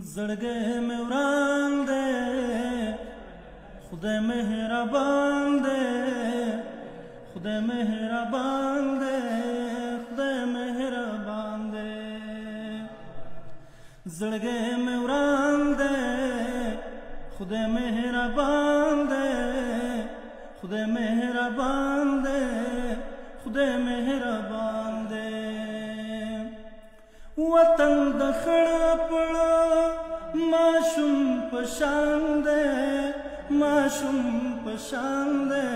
زړګی مې وران دی خدای مهربان دی خدای مهربان دی خدای مهربان دی زړګی مې وران دی خدای مهربان دی خدای مهربان دی خدای مهربان دی وطن د خړ پړ ماشوم پشان دی ماشوم پشان دی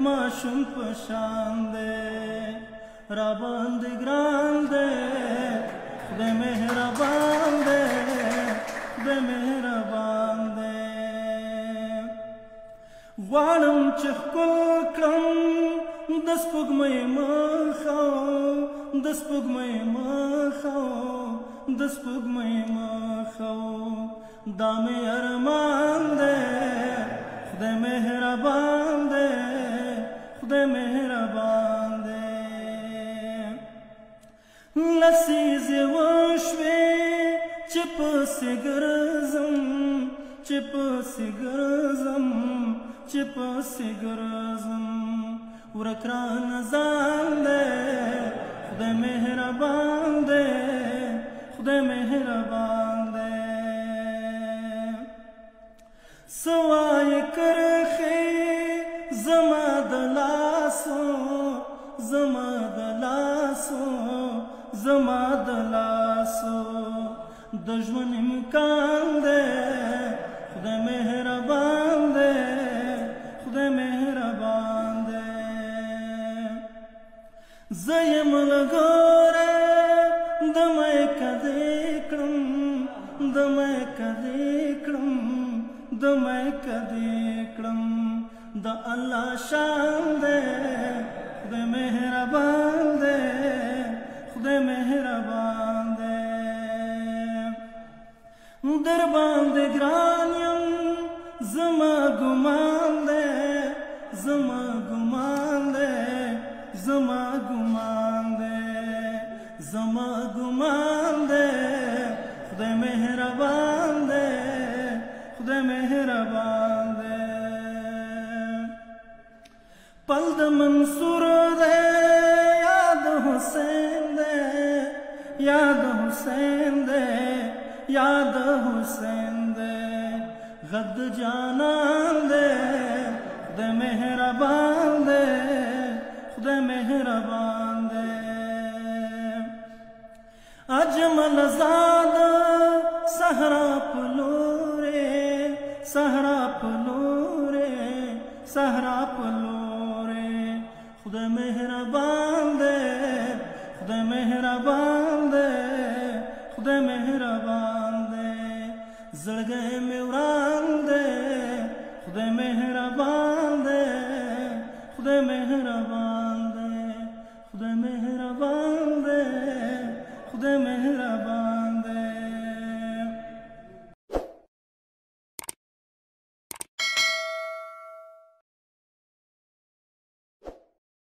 ماشوم پشان دی را باندې ګران دی خدای مهربان دی خدای مهربان دی غواړم چې ښکل کړم د سپوږمۍ مخه د سپوږمۍ مخه د سپوږمۍ مخه دا مې ارمان دی خدای مهربان دی خدای مهربان دی لسیزې وشوې چې پسې ګرځم چې پسې ګرځم چې پسې ګرځم ورک رانه ځان دی خدای مهربان دی خدای مهربان دی سوای کرخې زما د لاسو زما د لاسو زما د لاسو د ژوند امکان دی خدای مهربان دی خدای مهربان دی زه یم لګوره د مې کدې کړم د مې کدې کړم د مې کدې کړم د الله شان دی خدای مهربان دی خدای مهربان دی در باندې ګران یم زما ګمان دی زما ګمان دی زما ګمان دی زما ګمان دی خدای مهربان دی خدای مهربان دی پل د منصور دی یاد حسین دی یاد حسین دی یاد حسین دی غد جانان دی خدای مهربان دی خدای مهربان دی اجمل زاد صحرا پلورے صحرا پلورے صحرا پلورے خدای مهربان دی خدای مهربان دی خدای مهربان دی زړګی مې وران دی خدای مهربان دی خدای مهربان دی خدای مهربان دی خدای مهربان